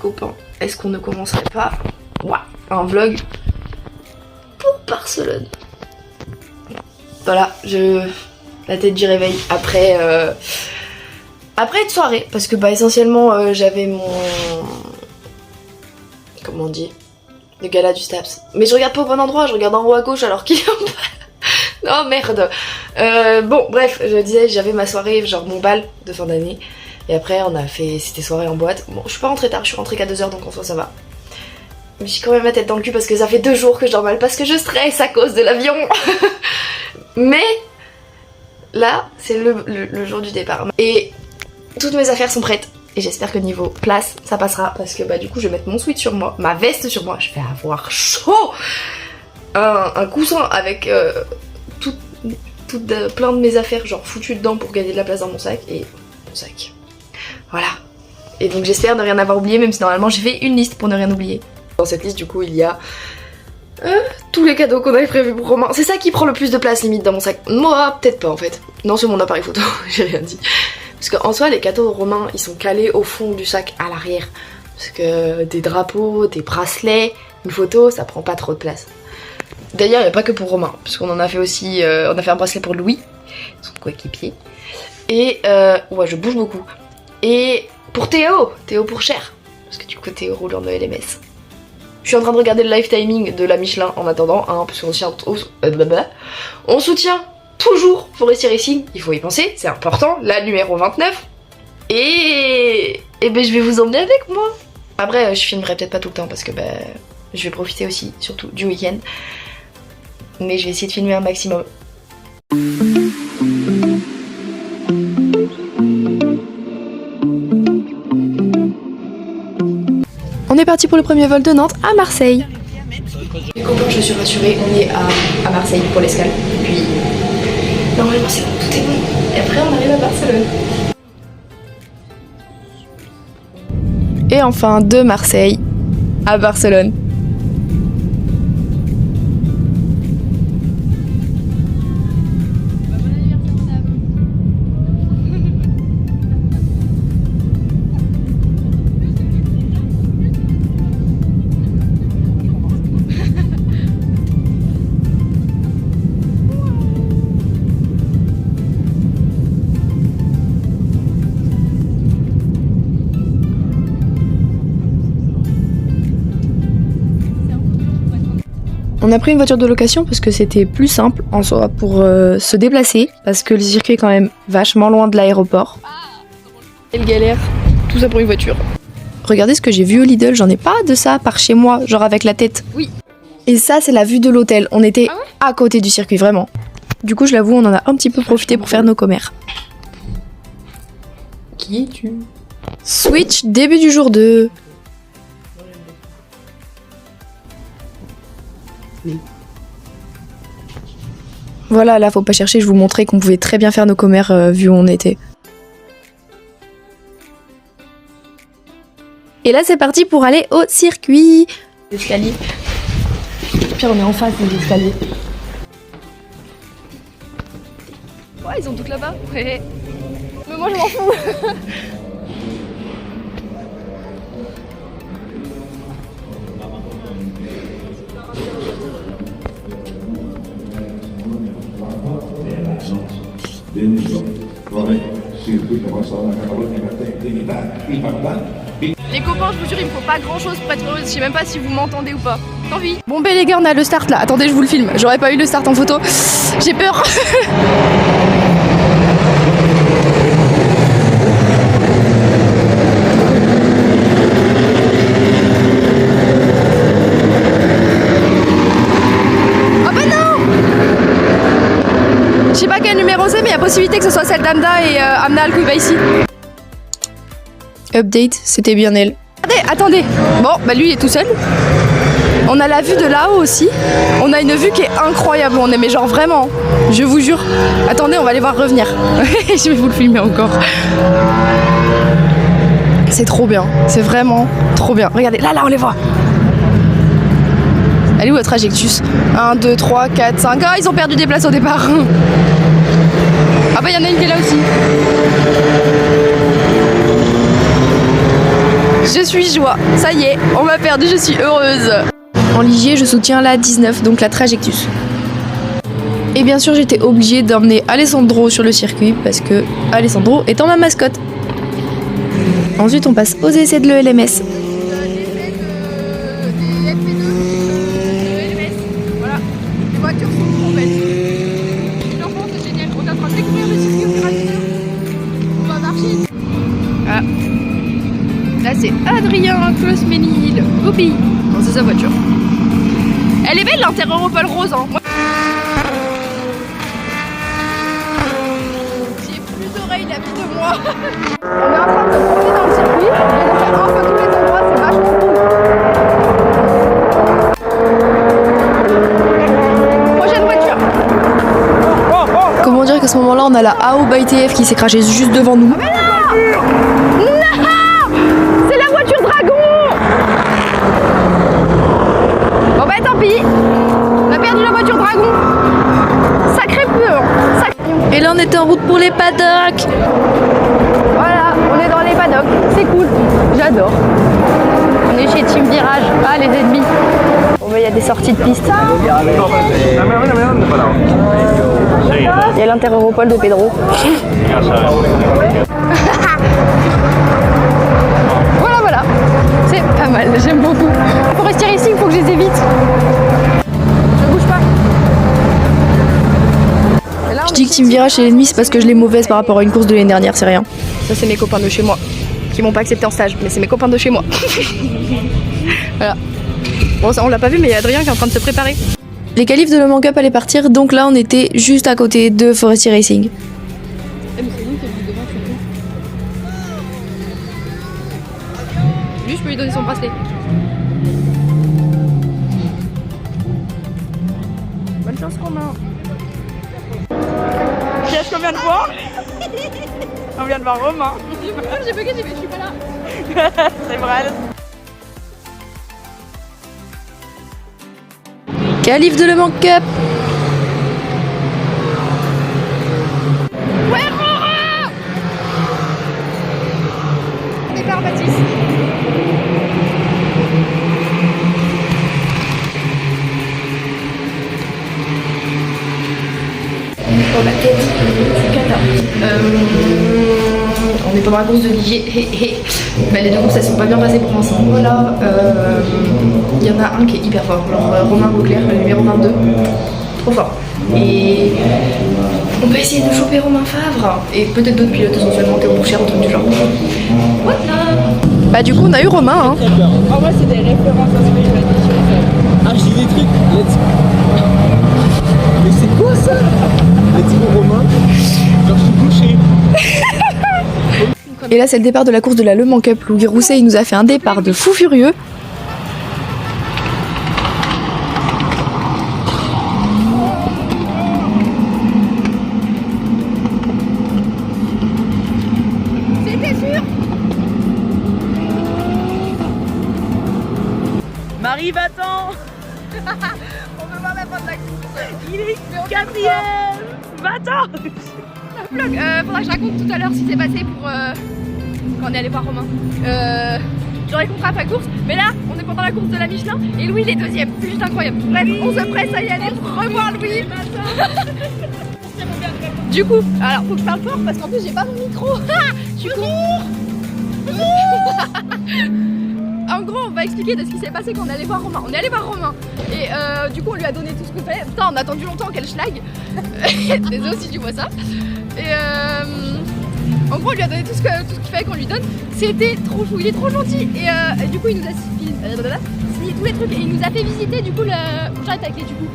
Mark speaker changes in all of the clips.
Speaker 1: copains, est-ce qu'on ne commencerait pas un vlog pour Barcelone? Voilà, la tête du réveil après une soirée, parce que essentiellement j'avais mon... Comment on dit? Le gala du Staps. Mais je regarde pas au bon endroit, je regarde en haut à gauche alors qu'il est en bas. Oh merde. Bon bref, je disais j'avais ma soirée, genre mon bal de fin d'année. Et après on a fait, c'était soirée en boîte. Bon je suis pas rentrée tard, je suis rentrée qu'à 2h donc en soi ça va. Mais j'ai quand même la tête dans le cul parce que ça fait 2 jours que je dors mal parce que je stresse à cause de l'avion. Mais là c'est le jour du départ. Et toutes mes affaires sont prêtes. Et j'espère que niveau place ça passera parce que du coup je vais mettre mon sweat sur moi, ma veste sur moi, je vais avoir chaud. Un coussin avec plein de mes affaires genre foutues dedans pour gagner de la place dans mon sac et mon sac. Voilà. Et donc j'espère ne rien avoir oublié même si normalement j'ai fait une liste pour ne rien oublier. Dans cette liste du coup il y a tous les cadeaux qu'on avait prévus pour Romain. C'est ça qui prend le plus de place limite dans mon sac. Moi peut-être pas en fait. Non sur mon appareil photo, j'ai rien dit. Parce qu'en soi les cadeaux romains ils sont calés au fond du sac à l'arrière. Parce que des drapeaux, des bracelets, une photo ça prend pas trop de place. D'ailleurs il n'y a pas que pour Romain. Parce qu'on en a fait aussi, on a fait un bracelet pour Louis, son coéquipier. Et ouais je bouge beaucoup. Et pour Théo pour Cher. Parce que du coup Théo roule en ELMS. Je suis en train de regarder le live timing de la Michelin en attendant, hein, parce qu'on soutient toujours Forestier Racing, il faut y penser, c'est important, la numéro 29. Et je vais vous emmener avec moi. Après, je filmerai peut-être pas tout le temps parce que je vais profiter aussi, surtout du week-end. Mais je vais essayer de filmer un maximum. On est parti pour le premier vol de Nantes à Marseille. Les copains, je suis rassurée, on est à Marseille pour l'escale. Puis normalement c'est bon, tout est bon. Et après on arrive à Barcelone. Et enfin de Marseille à Barcelone. On a pris une voiture de location parce que c'était plus simple en soi pour se déplacer parce que le circuit est quand même vachement loin de l'aéroport. Quelle galère, tout ça pour une voiture. Regardez ce que j'ai vu au Lidl, j'en ai pas de ça par chez moi, genre avec la tête. Oui. Et ça c'est la vue de l'hôtel, on était à côté du circuit vraiment. Du coup je l'avoue on en a un petit peu profité pour faire nos commères. Qui es-tu? Switch, début du jour 2. Voilà, là faut pas chercher, je vous montrais qu'on pouvait très bien faire nos commères vu où on était. Et là c'est parti pour aller au circuit. L'escalier. Pire on est en face des escaliers. Ouais ils sont toutes là-bas. Ouais. Mais moi je m'en fous. Les copains, je vous jure, il me faut pas grand chose pour être heureuse. Je sais même pas si vous m'entendez ou pas. Tant pis. Bon, les gars, on a le start là. Attendez, je vous le filme. J'aurais pas eu le start en photo. J'ai peur. Je sais pas quel numéro c'est, mais il y a possibilité que ce soit celle d'Amda et Amna Al-Kouibaïsi. Update, c'était bien elle. Attendez. Bon, lui il est tout seul. On a la vue de là-haut aussi. On a une vue qui est incroyable. On est mais genre vraiment. Je vous jure. Attendez, on va les voir revenir. Je vais vous le filmer encore. C'est trop bien. C'est vraiment trop bien. Regardez, là on les voit. Elle est où votre Trajectus? 1, 2, 3, 4, 5. Ah, ils ont perdu des places au départ. Ah bah il y en a une qui est là aussi. Je suis joie. Ça y est, on m'a perdu, je suis heureuse. En Ligier, je soutiens la 19, donc la Trajectus. Et bien sûr, j'étais obligée d'emmener Alessandro sur le circuit parce que Alessandro étant ma mascotte. Ensuite, on passe aux essais de l'ELMS.
Speaker 2: Voilà, les voitures sont trop belles. Les enfants, c'est génial. On est en train de découvrir le circuit au fur et à mesure. On va marcher.
Speaker 1: Ah. Là, c'est Adrien Closmenil. Oupi. Non, c'est sa voiture. Elle est belle, l'Inter-Europol rose. Hein. J'ai plus d'oreilles la vie de moi.
Speaker 2: On est en train de se promener dans le circuit et de faire un peu tous les endroits, c'est vachement cool. Prochaine voiture.
Speaker 1: Comment dire qu'à ce moment-là, on a la AO by TF qui s'est crachée juste devant nous.
Speaker 2: Non, c'est la voiture dragon. Bon bah tant pis. On a perdu la voiture dragon. Sacré peu.
Speaker 1: Et là, on était en route pour les paddocks.
Speaker 2: Voilà, on est dans les paddocks. C'est cool. J'adore. On est chez Team Virage. Ah, les ennemis. Bon bah il y a des sorties de piste. Il y a l'Inter-Europol de Pedro. Voilà. C'est pas mal, j'aime beaucoup. Pour rester ici, il faut que je les évite. Je bouge pas. Et là,
Speaker 1: Je dis que Team Virage c'est l'ennemi, c'est parce que je l'ai mauvaise par rapport à une course de l'année dernière, c'est rien.
Speaker 2: ça, c'est mes copains de chez moi qui m'ont pas accepté en stage, mais c'est mes copains de chez moi. Voilà. Bon, ça, on l'a pas vu, mais il y a Adrien qui est en train de se préparer.
Speaker 1: Les qualifs de Le Mans Cup allaient partir, donc là, on était juste à côté de Forestier Racing.
Speaker 2: Lui, je peux lui donner son bracelet. Bonne chance, Romain.
Speaker 3: Qu'est-ce qu'on vient de voir? On vient de voir Romain.
Speaker 2: J'ai bugué, je suis pas là.
Speaker 3: C'est vrai.
Speaker 1: Qualif de Le Mans Cup.
Speaker 2: Ouais, Romain. Départ, Baptiste.
Speaker 1: Pour la tête du Qatar. On est pendant la course de Ligier. Mais les deux courses elles sont pas bien passées pour l'instant. Voilà. Il y en a un qui est hyper fort, genre Romain Beauclerc, le numéro 22. Trop fort. Et on va essayer de choper Romain Favre. Et peut-être d'autres pilotes essentiellement, Théo Boucher, un truc du genre. Voilà. Bah du coup on a eu Romain. Hein.
Speaker 3: En vrai, c'est des références à ce que je vais dire. Ah, je dis des trucs. Let's go. Mais c'est quoi ça? Let's go Romain. Genre, je suis couché.
Speaker 1: Et là c'est le départ de la course de la Le Mans Cup. Louis Rousset il nous a fait un départ de fou furieux.
Speaker 2: C'était sûr.
Speaker 3: Marie, va-t'en.
Speaker 2: On peut voir la fin de la course.
Speaker 3: Il est quatrième. Va-t'en.
Speaker 2: Vlog, faudra que je raconte tout à l'heure ce qui s'est passé pour quand on est allé voir Romain. J'aurais compris après course, mais là on est pendant la course de la Michelin et Louis il est deuxième, c'est juste incroyable. Bref, on se presse à y aller pour revoir Louis. Du coup, alors faut que je parle fort parce qu'en plus j'ai pas mon micro. Je suis con. En gros, on va expliquer de ce qui s'est passé quand on est allé voir Romain. On est allé voir Romain et du coup on lui a donné tout ce qu'on fait. Putain, on a attendu longtemps, quel schlag. Désolé si tu vois ça. Et en gros, on lui a donné tout ce qu'il fallait qu'on lui donne. C'était trop chou, il est trop gentil. Et du coup, il nous a signé tous les trucs et il nous a fait visiter du coup j'arrête avec les du coup.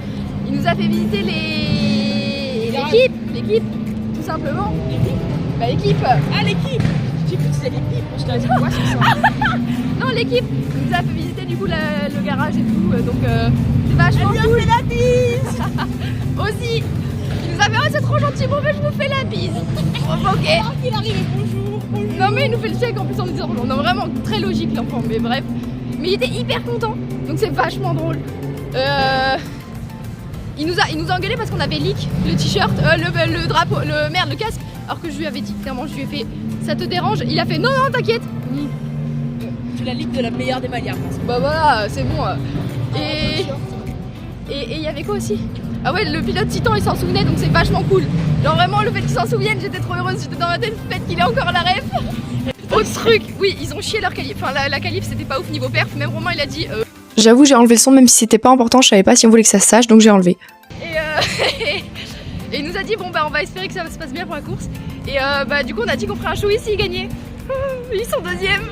Speaker 2: Il nous a fait visiter l'équipe, tout simplement. Bah l'équipe.
Speaker 3: Ah, l'équipe. Je dis que c'est l'équipe. Je t'ai dit quoi, c'est ça?
Speaker 2: Non, l'équipe. Il nous a fait visiter du coup le garage et tout. Donc c'est vachement cool.
Speaker 3: fait la bise.
Speaker 2: Aussi. Il nous a fait oh c'est trop gentil, bon ben je vous fais la bise. Ok.
Speaker 3: Il arrive, bonjour.
Speaker 2: Non mais il nous fait le chèque en plus en disant bonjour. Non vraiment très logique l'enfant, mais bref. Mais il était hyper content, donc c'est vachement drôle. Il nous a engueulé parce qu'on avait leak le t-shirt, le drapeau, le casque. Alors que je lui avais dit, clairement je lui ai fait ça te dérange? Il a fait non non t'inquiète.
Speaker 4: tu la ligues de la meilleure des manières.
Speaker 2: Bah voilà, c'est bon. Et il y avait quoi aussi? Ah ouais, le pilote Titan il s'en souvenait donc c'est vachement cool. Genre vraiment le fait qu'il s'en souvienne, j'étais trop heureuse, j'étais dans ma tête le fait qu'il ait encore la ref. Autre truc, oui ils ont chié leur qualif, enfin la qualif c'était pas ouf niveau perf, même Romain il a dit
Speaker 1: J'avoue, j'ai enlevé le son même si c'était pas important, je savais pas si on voulait que ça se sache donc j'ai enlevé.
Speaker 2: et il nous a dit bon bah on va espérer que ça se passe bien pour la course. Et bah du coup on a dit qu'on ferait un show ici, ils gagnaient. Ils sont deuxième.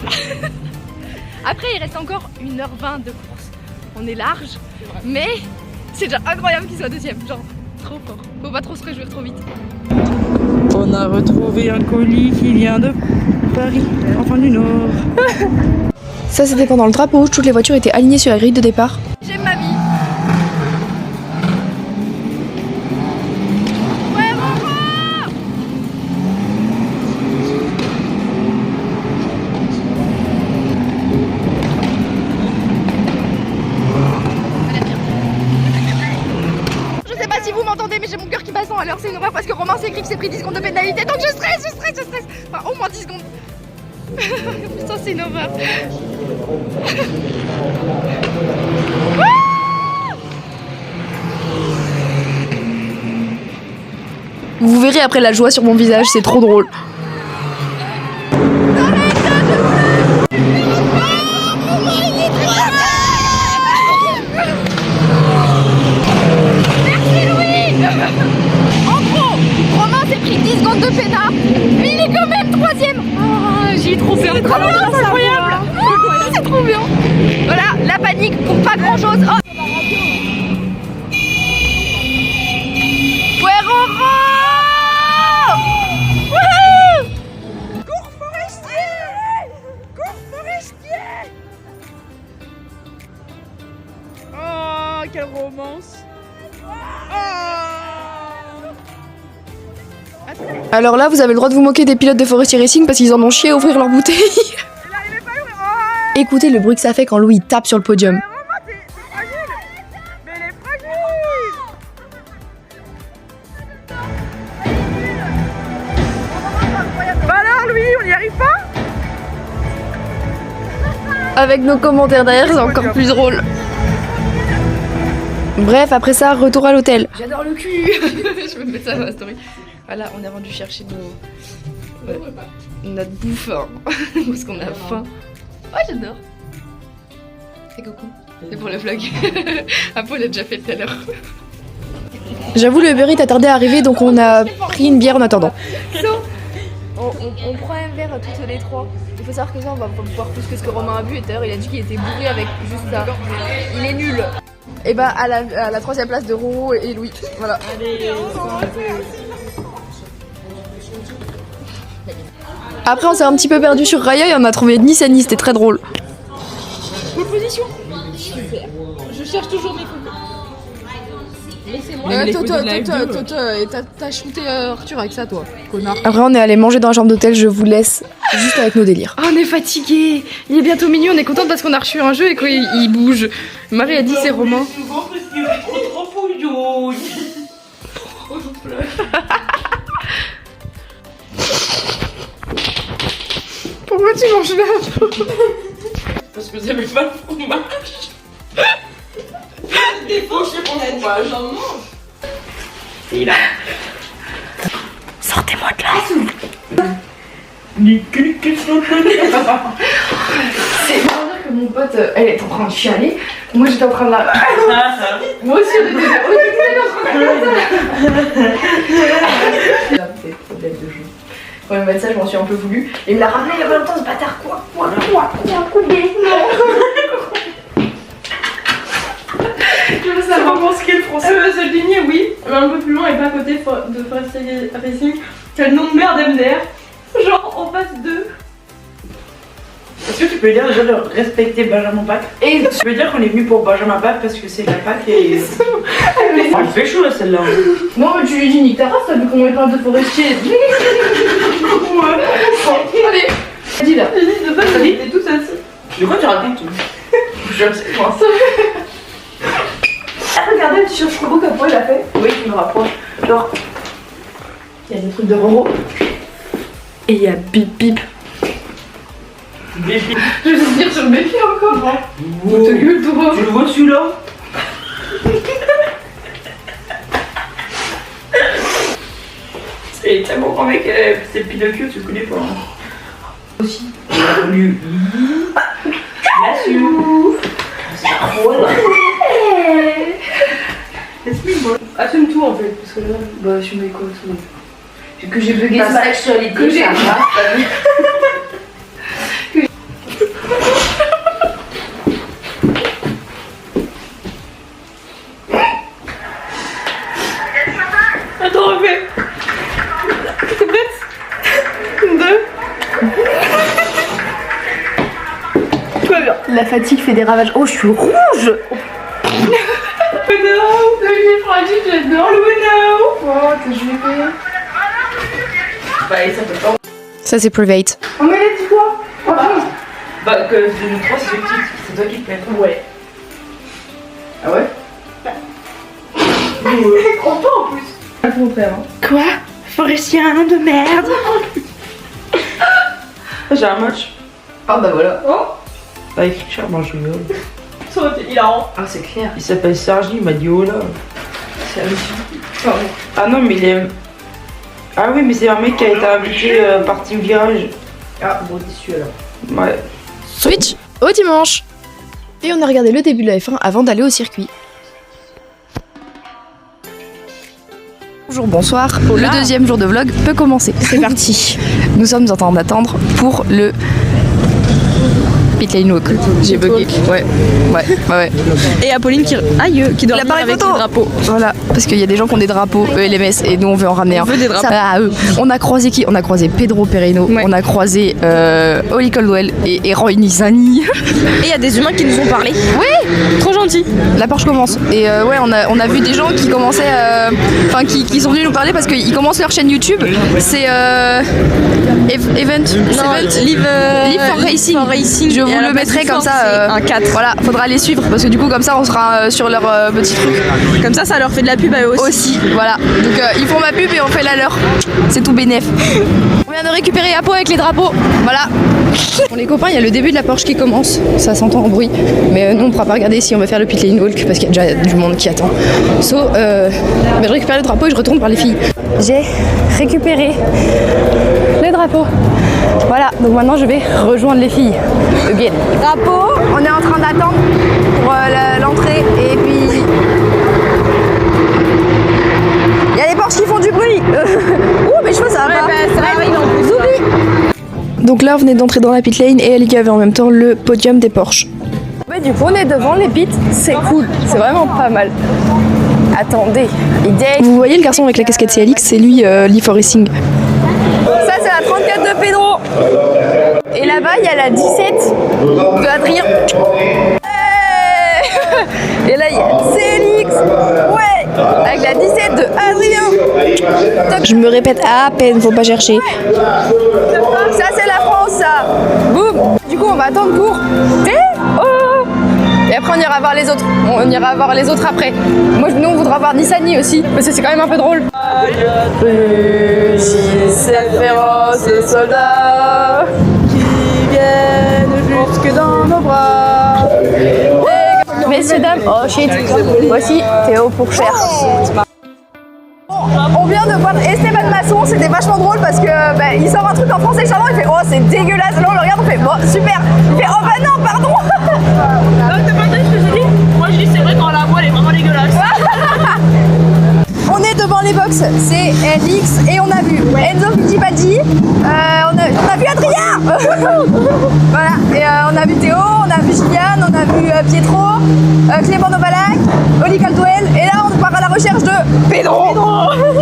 Speaker 2: Après il reste encore 1h20 de course. On est large, mais c'est déjà incroyable qu'ils soient deuxième, genre trop fort. Faut pas trop se réjouir trop vite.
Speaker 4: On a retrouvé un colis qui vient de Paris, enfin du Nord.
Speaker 1: Ça c'était pendant le drapeau rouge, toutes les voitures étaient alignées sur la grille de départ.
Speaker 2: J'aime ma vie. Ouais maman. Je sais pas si vous m'entendez mais j'ai mon cœur qui bat 100 à l'heure, c'est une horreur parce que Romain s'est écrit que c'est pris 10 secondes de pénalité donc je stresse. Enfin au moins 10 secondes. Putain c'est une horreur.
Speaker 1: Vous verrez après la joie sur mon visage, c'est trop drôle.
Speaker 2: En gros, Romain s'est pris 10 secondes de pénard, mais il est quand même troisième. J'ai trop peur. C'est trop bien, c'est incroyable. C'est trop bien. Voilà, la panique pour pas grand chose. Oh. Ouais, Roro. Wouhou. Cours forestier.
Speaker 4: Oh, quelle romance.
Speaker 1: Alors là, vous avez le droit de vous moquer des pilotes de Forestier Racing parce qu'ils en ont chié à ouvrir leur bouteille. Écoutez le bruit que ça fait quand Louis tape sur le podium.
Speaker 4: Bah alors Louis, on y arrive pas?
Speaker 1: Avec nos commentaires derrière, c'est encore plus drôle. Bref, après ça, retour à l'hôtel.
Speaker 2: J'adore le cul. Je vais mettre ça dans ma story. Voilà, on est rendu chercher notre bouffe hein. Parce qu'on a faim. Oh, j'adore. C'est coucou. C'est pour le vlog. Apo l'a déjà fait tout à l'heure.
Speaker 1: J'avoue, le Uber Eats a tardé à arriver, donc on a pris une bière en attendant.
Speaker 2: On prend un verre toutes les trois. Il faut savoir que ça, on va pas boire plus que ce que Romain a bu. Et d'ailleurs, il a dit qu'il était bourré avec juste ça. Il est nul. Et bah, à la troisième place de Roro et Louis. Voilà.
Speaker 1: Après, on s'est un petit peu perdu sur Raya et on a trouvé Nice à Nice, c'était très drôle.
Speaker 4: Pole position. Super. Je cherche toujours mes photos.
Speaker 2: Toi, t'as shooté Arthur avec ça, toi, connard.
Speaker 1: Après, on est allé manger dans la chambre d'hôtel, je vous laisse juste avec nos délires.
Speaker 2: Oh, on est fatigué. Il est bientôt minuit, on est contente parce qu'on a reçu un jeu et qu'il bouge. Marie a dit c'est Romain. Pourquoi tu manges là?
Speaker 4: Parce que j'aimais pas le fromage. Des fois, je sais pas le fromage. J'en mange. Et là.
Speaker 1: Sortez-moi de là.
Speaker 2: C'est pour dire que mon pote, elle est en train de chialer. Moi, j'étais en train de la... Moi aussi, on était en train de c'est trop bête de jeu. Quand il m'a dit ça, je m'en suis un peu voulu. Et il me l'a ramené il y a pas longtemps, ce bâtard. Quoi, combien? Je veux savoir ce qu'est le français.
Speaker 5: Cette lignée, oui, mais un peu plus loin et pas à côté de Forestier Racing, quel nom de merde MDR, genre en face d'eux.
Speaker 6: Est-ce que tu peux dire déjà de respecter Benjamin Pack? Et tu peux dire qu'on est venu pour Benjamin Pack parce que c'est la Pack et... Oh, il fait chaud là celle-là.
Speaker 2: Non mais tu lui dis nique ta race, t'as vu qu'on est plein de forestiers. Allez, dis là.
Speaker 5: De base, on était tous assis.
Speaker 6: De quoi tu racontes? Je sais pas.
Speaker 2: Regardez le t-shirt Chrobo comme quoi il a fait.
Speaker 6: Oui, je me rapproche. Genre,
Speaker 2: Il y a des trucs de Roro.
Speaker 1: Et il y a Bip Bip.
Speaker 6: Bépi.
Speaker 2: Je vais venir sur le bépi encore.
Speaker 6: Wow.
Speaker 2: Ta gueule, toi.
Speaker 6: Tu le vois celui-là? C'est tellement grand mec, c'est Pinocchio, tu le connais pas. Hein. Aussi. Lui. Bless you. C'est trop là.
Speaker 2: Assume tout en fait, parce que là, bah assumez quoi, assumez. Que j'ai bugué
Speaker 1: Ta
Speaker 2: ça.
Speaker 1: sexualité,
Speaker 2: Que j'ai-
Speaker 1: ça va.
Speaker 2: Attends, refais. T'es prête? 2. Tout va bien. La fatigue fait des ravages. Oh, je suis rouge. Le lit fragile, j'adore le Weno. Oh, que je vais faire.
Speaker 6: Bah, et ça peut pas.
Speaker 1: Ça, c'est private.
Speaker 2: Oh, mais là, dis-toi.
Speaker 6: Bah, que de nous trois, c'est le titre. C'est toi qui te mets.
Speaker 2: Ouais.
Speaker 6: Ah ouais?
Speaker 2: Prends pas en plus. Pas le contraire. Hein.
Speaker 6: Quoi? Forestier, un nom de merde. J'ai un match.
Speaker 1: Ah bah voilà.
Speaker 6: Pas écrit cher, moi je rigole.
Speaker 2: Ça aurait été hilarant.
Speaker 1: Ah, c'est clair.
Speaker 6: Il s'appelle Sergi, il m'a dit oh là.
Speaker 1: C'est hallucinant.
Speaker 6: Ah non, mais il est. Ah oui, mais c'est un mec qui a été invité par Team Virage.
Speaker 1: Ah, bon, déçu alors.
Speaker 6: Ouais.
Speaker 1: Switch au dimanche. Et on a regardé le début de la F1 avant d'aller au circuit. Bonjour, bonsoir. Le deuxième jour de vlog peut commencer. C'est parti. Nous sommes en train d'attendre pour le pit lane walk. J'ai bugué. Ouais.
Speaker 4: Et Apolline qui doit revenir avec les drapeaux.
Speaker 1: Voilà, parce qu'il y a des gens qui ont des drapeaux ELMS et nous on veut en ramener un.
Speaker 4: On veut des drapeaux.
Speaker 1: Ça va à eux. On a croisé qui? On a croisé Pedro Pereno,
Speaker 4: Ouais.
Speaker 1: on a croisé Oli Caldwell et Roy Nizani.
Speaker 4: Et il y a des humains qui nous ont parlé. Oui. Trop gentil.
Speaker 1: La Porsche commence. Et ouais, on a vu des gens qui commençaient, enfin qui sont venus nous parler parce qu'ils commencent leur chaîne YouTube. C'est Event, Live for Racing. Je vous le mettrai comme ça.
Speaker 4: un 4.
Speaker 1: Voilà, faudra les suivre parce que du coup comme ça on sera sur leur petit truc.
Speaker 4: Comme ça leur fait de la pub à eux aussi.
Speaker 1: Aussi, voilà. Donc ils font ma pub et on fait la leur. C'est tout bénef. On vient de récupérer Apo avec les drapeaux. Voilà. Pour les copains, il y a le début de la Porsche qui commence. Ça s'entend en bruit. Mais nous, on ne pourra pas regarder si on va faire le pit lane walk parce qu'il y a déjà du monde qui attend. Je récupère le drapeau et je retourne par les filles. J'ai récupéré le drapeau. Voilà, donc maintenant je vais rejoindre les filles. Again. Drapeau, on est en train d'attendre pour l'entrée et puis... Il y a les Porsche qui font du bruit. Ouh, mes cheveux, ça va pas.
Speaker 2: ça arrive en plus.
Speaker 1: Oublie. Donc là, on venait d'entrer dans la pit lane et Alika avait en même temps le podium des Porsche. Ouais, du coup, on est devant les pits. C'est cool. C'est vraiment pas mal. Attendez. Vous voyez le garçon avec la casquette CLX, c'est lui, Lee for Racing. Ça, c'est la 34 de Pedro. Et là-bas, il y a la 17 de Adrien. Et là, il y a CLX. Ouais. Avec la 17 de Adrien. Je me répète à peine, faut pas chercher. Ça, c'est la France, ça. Boum. Du coup, on va attendre pour... Et après, on ira voir les autres. On ira voir les autres après. Moi, nous, on voudra voir Nissani aussi. Parce que c'est quand même un peu drôle. Ces féroces soldats qui viennent jusque dans nos bras. Messieurs, dames, oh shit. Voici Théo pour cher. On vient de voir Esteban Masson, c'était vachement drôle parce que il sort un truc en français charmant, il fait oh c'est dégueulasse, là on le regarde, on fait bon super, il fait oh bah non pardon.
Speaker 2: Non, t'as pas entendu ce que j'ai dit? Moi, je dis c'est vrai quand la voix elle est vraiment dégueulasse.
Speaker 1: On est devant les box, c'est LX et on a vu Enzo Fittipaldi, on a vu Adrien. Voilà, et on a vu Théo, on a vu Gillian, on a vu Pietro, Clément Novalak, Oli Caldwell, et là on part à la recherche de Pedro.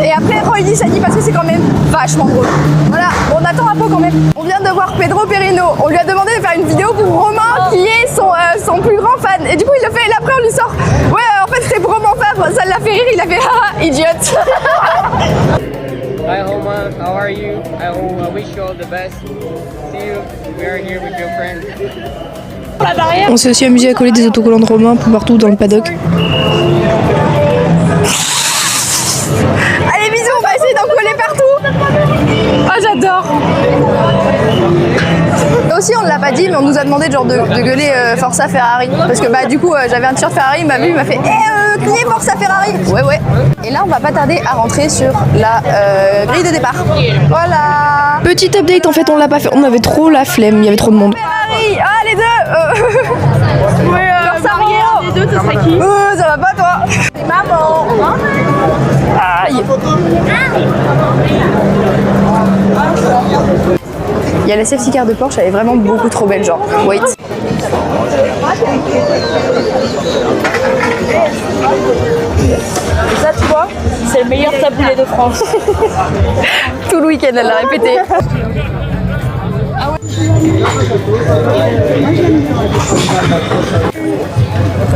Speaker 1: Et après Roy Nissani parce que c'est quand même vachement drôle. Voilà, on attend un peu quand même. On vient de voir Pedro Perino, on lui a demandé de faire une vidéo pour Romain qui est son plus grand fan. Et du coup il le fait et là, après on lui sort, ouais en fait c'est pour Romain Favre, ça l'a fait rire, il a fait haha idiote.
Speaker 7: Hi Roma, how are you? I wish you all the best. See you. We are here with your friends.
Speaker 1: On s'est aussi amusé à coller des autocollants de Romain partout dans le paddock. Allez bisous, on va essayer d'en coller partout. Ah j'adore.
Speaker 2: aussi, on ne l'a pas dit, mais on nous a demandé genre de gueuler Forza Ferrari. Parce que bah du coup, j'avais un t-shirt Ferrari, il m'a vu, il m'a fait criez Forza Ferrari. Ouais. Et là, on va pas tarder à rentrer sur la grille de départ. Voilà.
Speaker 1: Petit update, en fait, on l'a pas fait. On avait trop la flemme, il y avait trop de monde.
Speaker 2: Ferrari, ah les deux. Ouais, Forza Ferrari, les deux, ce serait qui? Ça va pas toi? Maman. Aïe. Il y a la safety car de Porsche, elle est vraiment beaucoup trop belle, genre. Wait. Ça, tu vois, c'est le meilleur taboulé de France. Tout le week-end, elle l'a répété.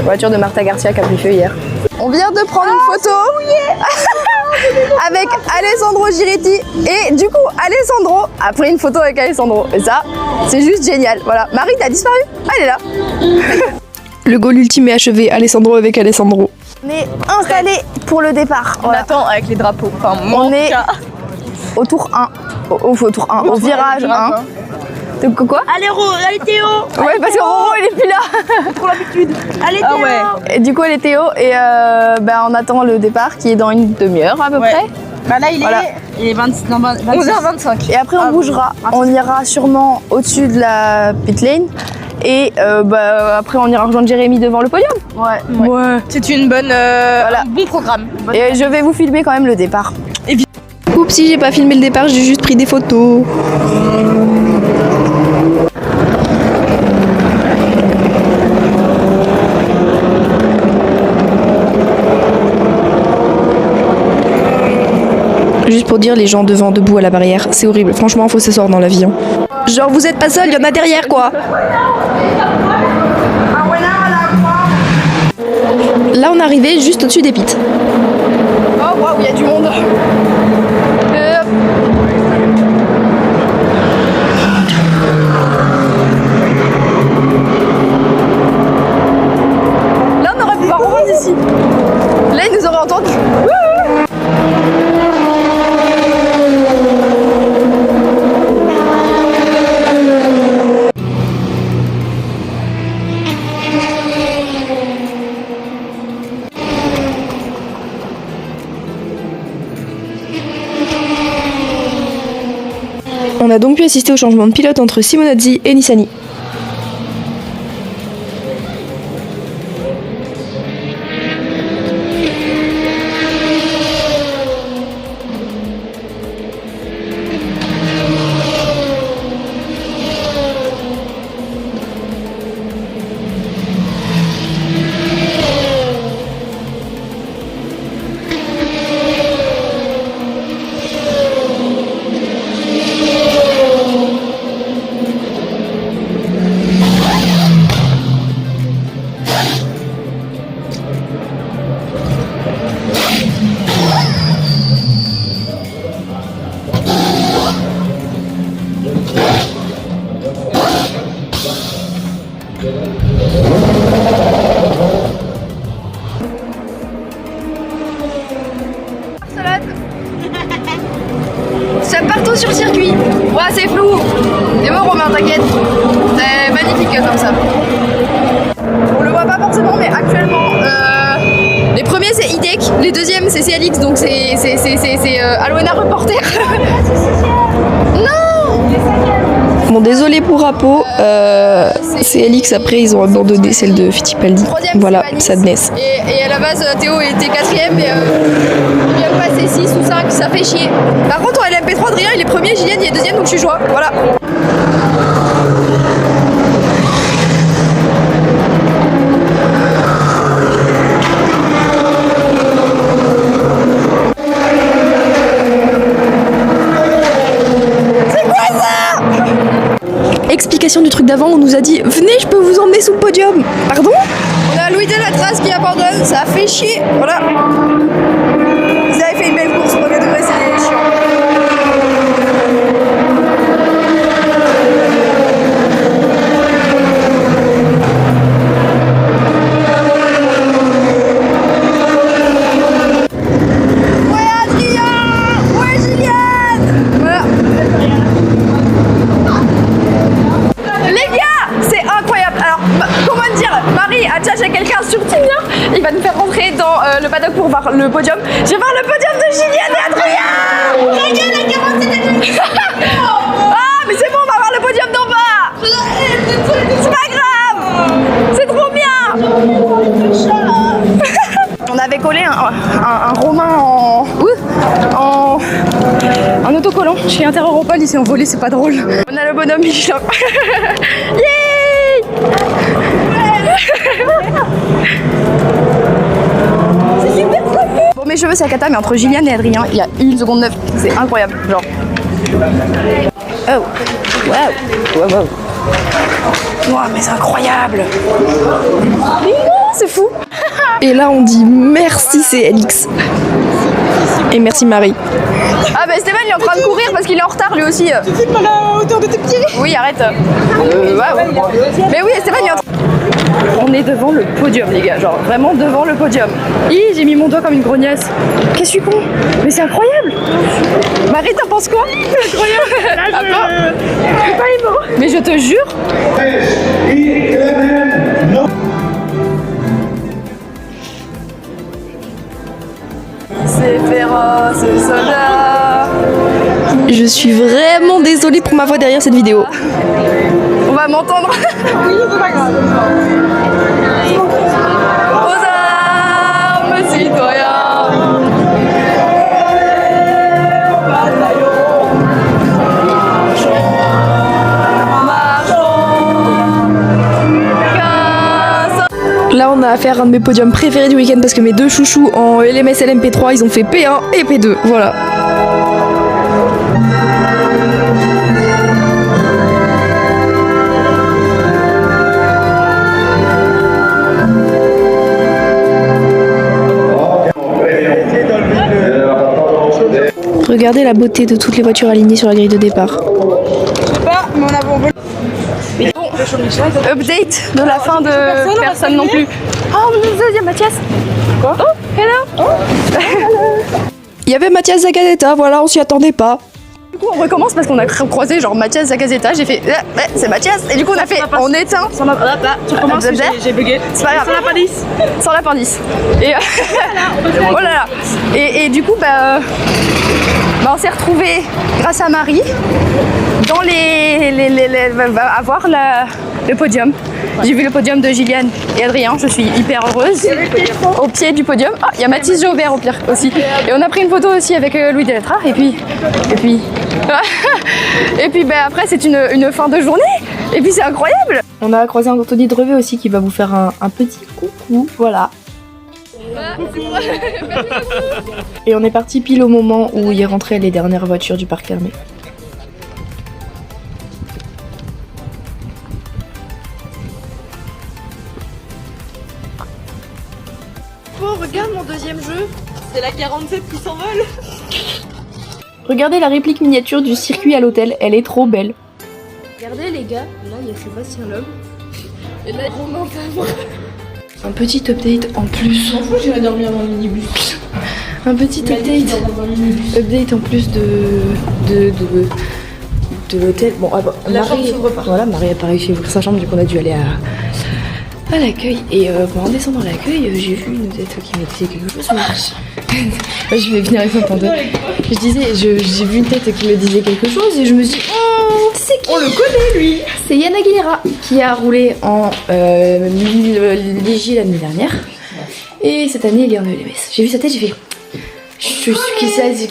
Speaker 2: Voiture de Martha Garcia qui a pris feu hier. On vient de prendre une photo avec Alessandro Giretti et du coup Alessandro a pris une photo avec Alessandro et ça c'est juste génial. Voilà, Marie t'as disparu, elle est là.
Speaker 1: Le goal ultime est achevé, Alessandro avec Alessandro.
Speaker 2: On est installé pour le départ.
Speaker 4: On attend avec les drapeaux. Enfin,
Speaker 2: on est au tour 1, au tour 1, au virage 1. Donc quoi?
Speaker 5: Allez Théo.
Speaker 2: Ouais, parce que Roro il est plus là.
Speaker 5: Pour l'habitude. Allez Théo.
Speaker 2: Et du coup elle est Théo et on attend le départ qui est dans une demi-heure à peu près.
Speaker 5: Bah là il est
Speaker 2: 11h25. Et après on bougera, on ira sûrement au-dessus de la pit lane. Et après on ira rejoindre Jérémy devant le podium. Ouais.
Speaker 4: C'est une bonne, un bon programme.
Speaker 2: Et je vais vous filmer quand même le départ.
Speaker 1: Oups, si j'ai pas filmé le départ, j'ai juste pris des photos. Juste pour dire, les gens devant, debout à la barrière, c'est horrible. Franchement, faut s'asseoir dans l'avion. Genre, vous êtes pas seul, il y en a derrière, quoi. Là, on est arrivé juste au-dessus des pits.
Speaker 2: Oh waouh, il y a du monde. Là, on aurait pu voir rejoindre ici. Là, ils nous auraient entendu.
Speaker 1: On a donc pu assister au changement de pilote entre Simonazzi et Nissany.
Speaker 2: Ça partout sur le circuit. Ouais, c'est flou. C'est bon, Romain, t'inquiète. C'est magnifique comme ça. On le voit pas forcément, mais actuellement, les premiers c'est IDEC, les deuxièmes c'est CLX, donc c'est Alwena Reporter. Non.
Speaker 1: Bon, désolé pour Rapo, CLX après ils ont abandonné celle de Fittipaldi. Voilà, sadness.
Speaker 2: Et à la base, Théo était 4ème, mais il vient de passer 6 ou 5, ça fait chier. Par contre, en LMP3, Adrien il est premier, Julien il est deuxième, donc je suis joie. Voilà.
Speaker 1: Explication du truc d'avant, on nous a dit venez, je peux vous emmener sous le podium. Pardon?
Speaker 2: On a Louis Delatraz qui abandonne, ça a fait chier. Voilà. Vous avez fait une belle course, premier degré, c'est chiant. Ouais Adrien! Ouais Juliane! Voilà. Marie a tchatché quelqu'un sur Tinder. Il va nous faire rentrer dans le paddock pour voir le podium. Je vais voir le podium de Julien et Adrien. Regarde la 47. Ah, mais c'est bon, on va voir le podium d'en bas. C'est pas grave. C'est trop bien. On avait collé un romain en autocollant chez Inter-Europol, il s'est envolé, c'est pas drôle. On a le bonhomme Michelin. Yay. C'est super cool. Bon, mes cheveux c'est à cata, mais entre Gillian et Adrien, il y a 1 seconde 9. C'est incroyable, genre. Oh, wow, wow, wow. Wow, mais c'est incroyable. C'est fou. Et là on dit merci CLX. Et merci Marie. Ah bah Stéphane il est en train de courir parce qu'il est en retard lui aussi.
Speaker 4: Tu filmes à la hauteur de tes pieds.
Speaker 2: Oui arrête. Ouais. Mais oui Stéphane il est en train. On est devant le podium les gars, genre vraiment devant le podium. J'ai mis mon doigt comme une grognasse. Qu'est-ce que je suis con. Mais c'est incroyable. Marie t'en penses quoi? C'est incroyable. Là, c'est pas les mots. Mais je te jure. C'est féroce, soldat.
Speaker 1: Je suis vraiment désolée pour ma voix derrière cette vidéo.
Speaker 2: On va m'entendre.
Speaker 4: Oui, c'est pas grave.
Speaker 2: Aux armes, citoyens.
Speaker 1: Là on a affaire à un de mes podiums préférés du week-end parce que mes 2 chouchous en LMS LMP3 ils ont fait P1 et P2, voilà. Regardez la beauté de toutes les voitures alignées sur la grille de départ.
Speaker 4: Mais on a envolé.
Speaker 2: Update de la fin de personne non plus. Oh, il y a Mathias. Quoi? Oh, hello.
Speaker 1: Il y avait Mathias Zagadeta, voilà, on s'y attendait pas.
Speaker 2: Du coup, on recommence parce qu'on a croisé genre Mathias Zagadeta. J'ai fait, c'est Mathias. Et du coup, on a fait, on éteint.
Speaker 4: Tu recommences, j'ai bugué.
Speaker 2: C'est pas grave.
Speaker 4: Sans l'appendice.
Speaker 2: Sans l'appendice. Et oh là là. Et du coup, on s'est retrouvés grâce à Marie dans à voir le podium. J'ai vu le podium de Gillian et Adrien, je suis hyper heureuse. Au pied du podium. Ah, il y a Mathis Jaubert au pire aussi. Et on a pris une photo aussi avec Louis Delettrard. Et puis après c'est une fin de journée. Et puis c'est incroyable.
Speaker 1: On a croisé Anthony Drevet aussi qui va vous faire un petit coucou, voilà. Et on est parti pile au moment où il est rentré les dernières voitures du parc fermé.
Speaker 4: Oh, regarde mon deuxième jeu. C'est la 47 qui s'envole.
Speaker 1: Regardez la réplique miniature du circuit à l'hôtel, elle est trop belle. Regardez les gars, là il y a Sébastien Loeb. Et là Romain Favre. Un petit update en plus.
Speaker 4: M'en fous, j'irai dormir dans le minibus.
Speaker 1: Un petit update en plus de l'hôtel. Bon,
Speaker 4: La chambre s'ouvre pas.
Speaker 1: Voilà, Marie a pas réussi à ouvrir sa chambre, du coup on a dû aller à l'accueil. Et en descendant à l'accueil, j'ai vu une tête qui me disait quelque chose. Je vais venir avec mon pendant. J'ai vu une tête qui me disait quelque chose et je me suis dit, c'est qui?
Speaker 4: On le connaît lui.
Speaker 1: C'est Yann Aguilera qui a roulé en Léger l'année dernière. Et cette année, il est en ELMS. J'ai vu sa tête, j'ai fait... Je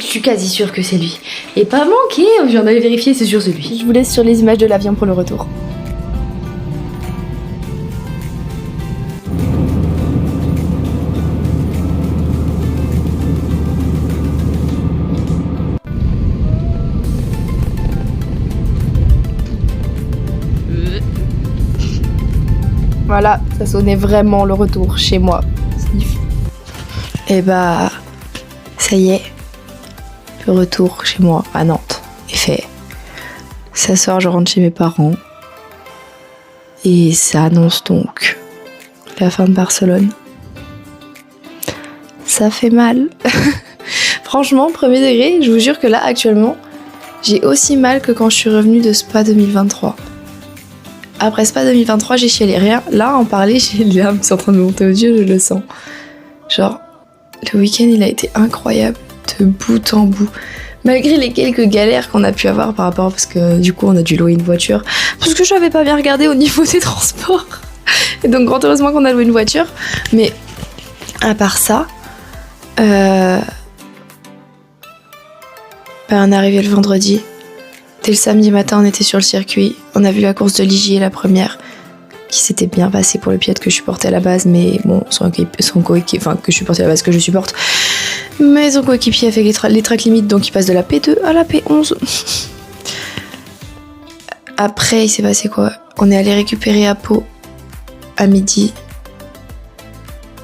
Speaker 1: suis quasi sûre que c'est lui. Et pas manqué, je viens d'aller vérifier, c'est sûr c'est lui. Je vous laisse sur les images de l'avion pour le retour. Voilà, ça sonnait vraiment le retour chez moi. Et bah, ça y est, le retour chez moi à Nantes est fait. Ce soir, je rentre chez mes parents. Et ça annonce donc la fin de Barcelone. Ça fait mal. Franchement, premier degré, je vous jure que là, actuellement, j'ai aussi mal que quand je suis revenue de Spa 2023. après Spa 2023, j'ai chialé. Rien. Là, en parler, j'ai les larmes qui sont en train de monter aux yeux, je le sens. Genre, le week-end, il a été incroyable, de bout en bout. Malgré les quelques galères qu'on a pu avoir par rapport, parce que du coup, on a dû louer une voiture. Parce que je n'avais pas bien regardé au niveau des transports. Et donc, grand heureusement qu'on a loué une voiture. Mais, à part ça, on est arrivé le vendredi. Dès le samedi matin, on était sur le circuit. On a vu la course de Ligier, la première, qui s'était bien passée pour le pilote que je supportais à la base, mais bon, son coéquipier, enfin, que je supportais à la base, que je supporte. Mais son coéquipier a fait les tracks limites, donc il passe de la P2 à la P11. Après, il s'est passé quoi? On est allé récupérer à Pau à midi.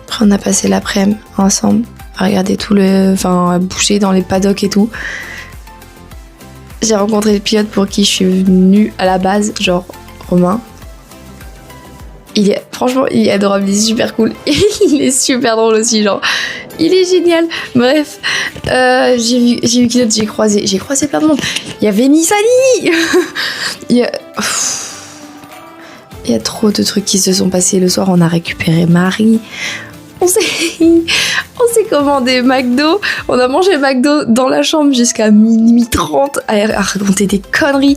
Speaker 1: Après, on a passé l'après-midi ensemble à regarder à bouger dans les paddocks et tout. J'ai rencontré le pilote pour qui je suis venue à la base, genre Romain. Franchement, il est adorable, il est super cool. Il est super drôle aussi, genre. Il est génial. Bref, j'ai vu qui d'autre j'ai croisé plein de monde. Il y avait Nissani. Il y a trop de trucs qui se sont passés. Le soir, on a récupéré Marie. On s'est commandé McDo. On a mangé McDo dans la chambre jusqu'à minuit 30 à raconter des conneries.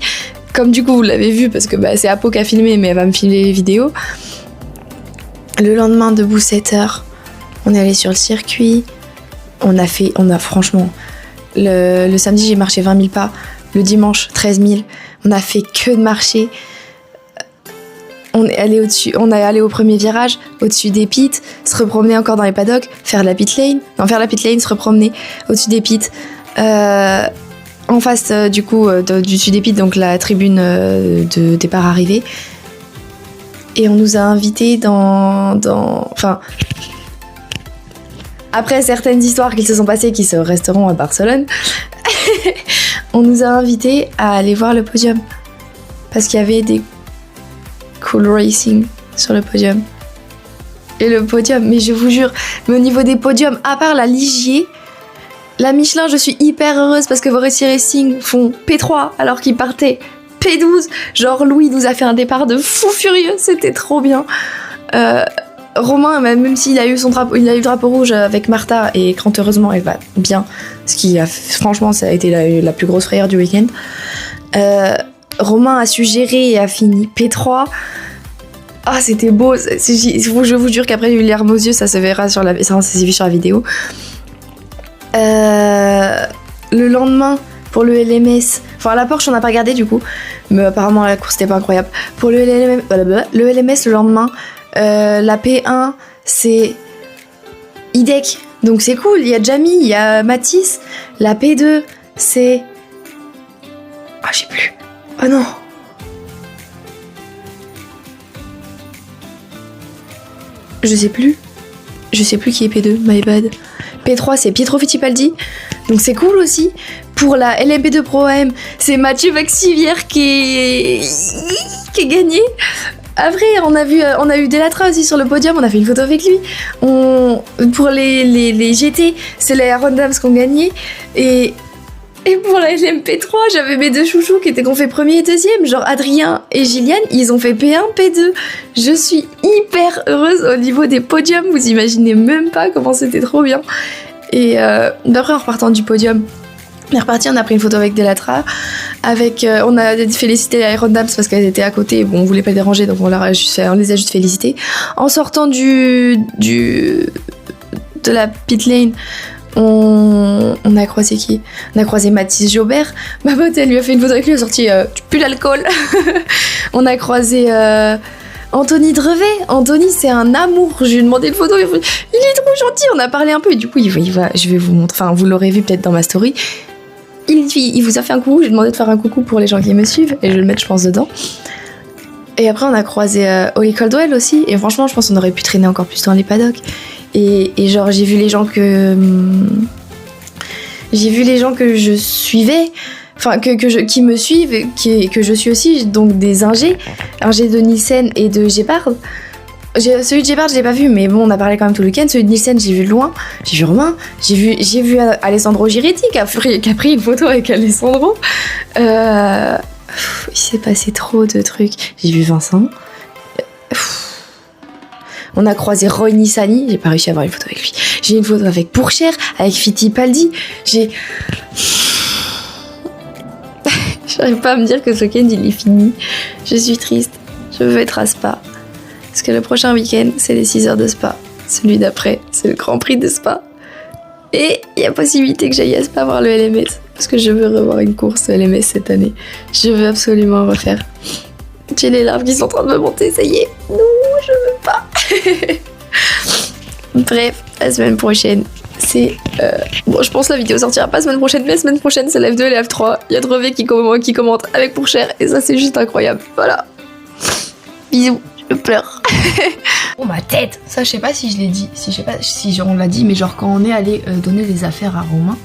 Speaker 1: Comme du coup, vous l'avez vu, parce que c'est Apo qui a filmé, mais elle va me filmer les vidéos. Le lendemain, debout 7h, on est allé sur le circuit. On a franchement... Le samedi, j'ai marché 20 000 pas. Le dimanche, 13 000. On a fait que de marcher. On est allé au premier virage, au-dessus des pits, se repromener encore dans les paddocks, faire la pit lane, se repromener au-dessus des pits. En face du dessus des pits, donc la tribune de départ-arrivée. Et on nous a invités enfin, après certaines histoires qui se sont passées, qui se resteront à Barcelone, on nous a invités à aller voir le podium. Parce qu'il y avait des cool racing sur le podium. Et le podium, mais je vous jure, mais au niveau des podiums, à part la Ligier, la Michelin, je suis hyper heureuse parce que Voresti Racing font P3 alors qu'ils partaient P12. Genre Louis nous a fait un départ de fou furieux, c'était trop bien. Romain, même s'il a eu le drapeau rouge avec Martha, et quand heureusement elle va bien, franchement ça a été la plus grosse frayeur du week-end. Romain a su gérer et a fini P3. Ah, c'était beau. Je vous jure qu'après, j'ai eu les larmes aux yeux. Ça se verra ça s'est vu sur la vidéo. Le lendemain, pour le LMS... Enfin, la Porsche, on n'a pas regardé, du coup. Mais apparemment, la course, c'était pas incroyable. Pour le LMS, le lendemain, la P1, c'est IDEC. Donc, c'est cool. Il y a Jamie, il y a Mathis. La P2, c'est... Ah, je sais plus. Oh non. Je sais plus qui est P2, my bad. P3 c'est Pietro Fittipaldi, donc c'est cool aussi. Pour la LMP2 Pro AM, c'est Mathieu Vaxivière qui est gagné. Après on a eu Delatra aussi sur le podium, on a fait une photo avec lui. Pour les GT, c'est les Aaron Dams qui ont gagné. Et pour la LMP3, j'avais mes deux chouchous qui ont fait premier et deuxième, genre Adrien et Gilliane, ils ont fait P1, P2. Je suis hyper heureuse au niveau des podiums, vous imaginez même pas comment c'était trop bien. Et après, en repartant du podium, on est reparti, on a pris une photo avec Delatra, on a félicité les Iron Dams parce qu'elles étaient à côté, bon, on voulait pas les déranger, donc on les a juste félicitées. En sortant de la pit lane, on a croisé qui? On a croisé Mathis Jobert. Ma pote, elle lui a fait une photo avec lui, elle a sorti tu pues l'alcool. On a croisé Anthony Drevet. Anthony, c'est un amour. Je lui ai demandé une photo. Il est trop gentil. On a parlé un peu. Et du coup, je vais vous montrer. Enfin, vous l'aurez vu peut-être dans ma story. Il vous a fait un coucou. J'ai demandé de faire un coucou pour les gens qui me suivent. Et je vais le mettre, je pense, dedans. Et après, on a croisé Holly Caldwell aussi. Et franchement, je pense qu'on aurait pu traîner encore plus dans les paddocks. Et genre, j'ai vu les gens que je suivais, enfin qui me suivent, que je suis aussi, donc des ingés de Nielsen et de Gepard. Celui de Gepard, je l'ai pas vu, mais bon, on a parlé quand même tout le week-end. Celui de Nielsen, j'ai vu de loin. J'ai vu Romain, j'ai vu Alessandro Giretti qui a pris une photo avec Alessandro. Il s'est passé trop de trucs. J'ai vu Vincent. On a croisé Roy Nissani, j'ai pas réussi à avoir une photo avec lui. J'ai une photo avec Pourchère, avec Fittipaldi. J'arrive pas à me dire que ce week-end il est fini. Je suis triste. Je veux être à Spa. Parce que le prochain week-end, c'est les 6 heures de Spa. Celui d'après, c'est le Grand Prix de Spa. Et il y a possibilité que j'aille à Spa voir le LMS. Parce que je veux revoir une course LMS cette année. Je veux absolument en refaire. J'ai les larmes qui sont en train de me monter, ça y est. Non, je veux pas. Bref, la semaine prochaine, c'est... Bon, je pense que la vidéo sortira pas la semaine prochaine, mais la semaine prochaine, c'est la F2 et la F3. Il y a Drevet qui commente avec Pourchère, et ça, c'est juste incroyable. Voilà. Bisous, je pleure. Oh, ma tête. Ça, je sais pas si je l'ai dit, je sais pas si on l'a dit, mais genre quand on est allé donner les affaires à Romain,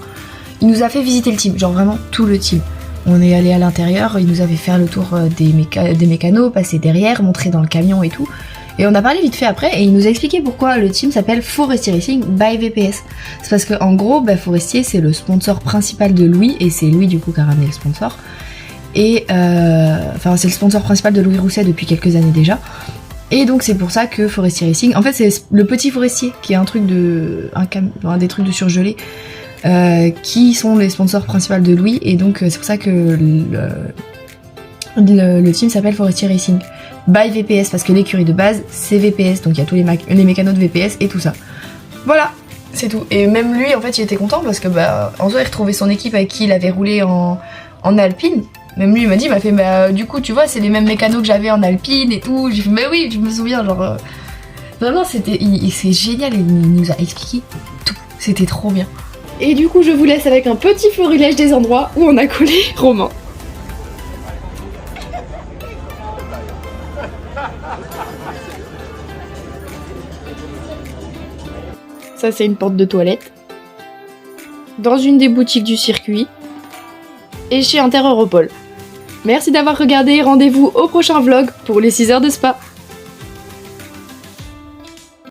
Speaker 1: il nous a fait visiter le team, genre vraiment tout le team. On est allé à l'intérieur, il nous avait fait le tour des mécanos, passer derrière, montrer dans le camion et tout. Et on a parlé vite fait après et il nous a expliqué pourquoi le team s'appelle Forestier Racing by VPS. C'est parce que en gros, Forestier c'est le sponsor principal de Louis et c'est Louis du coup qui a ramené le sponsor. Et enfin c'est le sponsor principal de Louis Rousset depuis quelques années déjà. Et donc c'est pour ça que Forestier Racing, en fait c'est le petit Forestier qui est un des trucs de surgelé. Qui sont les sponsors principaux de Louis et donc c'est pour ça que le team s'appelle Forestier Racing by VPS parce que l'écurie de base c'est VPS donc il y a tous les mécanos de VPS et tout ça. Voilà, c'est tout. Et même lui en fait il était content parce que en soi il retrouvait son équipe avec qui il avait roulé en Alpine. Même lui il m'a dit, du coup tu vois c'est les mêmes mécanos que j'avais en Alpine et tout. J'ai fait mais oui je me souviens genre vraiment c'est génial et il nous a expliqué tout. C'était trop bien.
Speaker 2: Et du coup, je vous laisse avec un petit florilège des endroits où on a collé Romain. Ça, c'est une porte de toilette. Dans une des boutiques du circuit. Et chez Inter Europol. Merci d'avoir regardé. Rendez-vous au prochain vlog pour les 6 heures de Spa.